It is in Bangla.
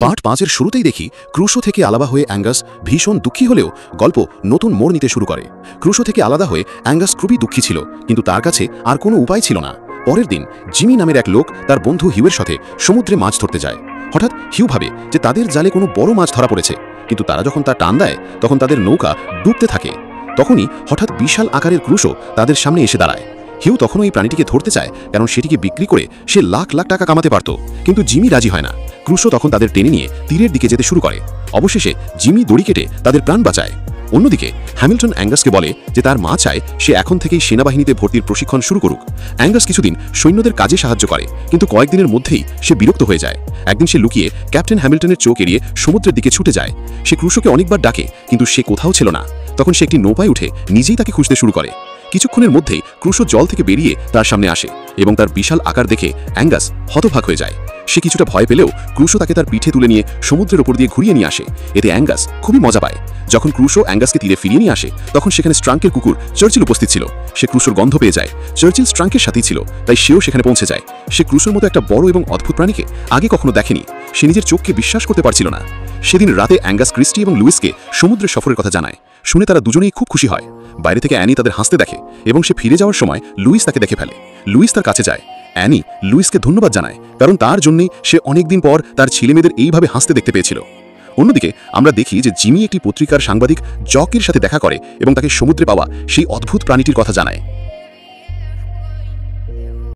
পার্ট 5-এর শুরুতেই দেখি ক্রুশো থেকে আলাদা হয়ে অ্যাঙ্গাস ভীষণ দুঃখী হলেও গল্প নতুন মোড় নিতে শুরু করে। ক্রুশো থেকে আলাদা হয়ে অ্যাঙ্গাস খুবই দুঃখী ছিল, কিন্তু তার কাছে আর কোনো উপায় ছিল না। পরের দিন জিমি নামের এক লোক তার বন্ধু হিউয়ের সাথে সমুদ্রে মাছ ধরতে যায়। হঠাৎ হিউ ভাবে যে তাদের জালে কোনো বড় মাছ ধরা পড়েছে, কিন্তু তারা যখন তা টান দেয় তখন তাদের নৌকা ডুবতে থাকে। তখনই হঠাৎ বিশাল আকারের ক্রুশো তাদের সামনে এসে দাঁড়ায়। হিউ তখনও এই প্রাণীটিকে ধরতে চায়, কারণ সেটিকে বিক্রি করে সে লাখ লাখ টাকা কামাতে পারত, কিন্তু জিমি রাজি হয় না। ক্রুশো তখন তাদের টেনে নিয়ে তীরের দিকে যেতে শুরু করে। অবশেষে জিমি দড়ি কেটে তাদের প্রাণ বাঁচায়। অন্যদিকে হ্যামিল্টন অ্যাঙ্গাসকে বলে যে তার মা চায় সে এখন থেকেই সেনাবাহিনীতে ভর্তির প্রশিক্ষণ শুরু করুক। অ্যাঙ্গাস কিছুদিন সৈন্যদের কাজে সাহায্য করে, কিন্তু কয়েকদিনের মধ্যেই সে বিরক্ত হয়ে যায়। একদিন সে লুকিয়ে ক্যাপ্টেন হ্যামিল্টনের চোখ এড়িয়ে সমুদ্রের দিকে ছুটে যায়। সে ক্রুশোকে অনেকবার ডাকে, কিন্তু সে কোথাও ছিল না। তখন সে একটি নৌকায় উঠে নিজেই তাকে খুঁজতে শুরু করে। কিছুক্ষণের মধ্যেই ক্রুশো জল থেকে বেরিয়ে তার সামনে আসে এবং তার বিশাল আকার দেখে অ্যাঙ্গাস হতবাক হয়ে যায়। সে কিছুটা ভয় পেলেও ক্রুশো তাকে তার পিঠে তুলে নিয়ে সমুদ্রের ওপর দিয়ে ঘুরিয়ে নিয়ে আসে। এতে অ্যাঙ্গাস খুবই মজা পায়। যখন ক্রুশো অ্যাঙ্গাসকে তীরে ফিরিয়ে নিয়ে আসে, তখন সেখানে স্ট্রাঙ্কের কুকুর চার্চিল উপস্থিত ছিল। সে ক্রুশোর গন্ধ পেয়ে যায়। চার্চিল স্ট্রাঙ্কের সাথেই ছিল, তাই সেও সেখানে পৌঁছে যায়। সে ক্রুশোর মতো একটা বড় এবং অদ্ভুত প্রাণীকে আগে কখনো দেখেনি। সে নিজের চোখকে বিশ্বাস করতে পারছিল না। সেদিন রাতে অ্যাঙ্গাস ক্রিস্টি এবং লুইসকে সমুদ্রের সফরের কথা জানায়। শুনে তারা দুজনেই খুব খুশি হয়। বাইরে থেকে অ্যানি তাদের হাসতে দেখে এবং সে ফিরে যাওয়ার সময় লুইস তাকে দেখে ফেলে। লুইস তার কাছে যায়। অ্যানি লুইসকে ধন্যবাদ জানায়, কারণ তার জন্যই সে অনেকদিন পর তার ছেলেমেয়েদের এইভাবে হাসতে দেখতে পেয়েছিল। অন্যদিকে আমরা দেখি যে জিমি একটি পত্রিকার সাংবাদিক জকের সাথে দেখা করে এবং তাকে সমুদ্রে পাওয়া সেই অদ্ভুত প্রাণীটির কথা জানায়।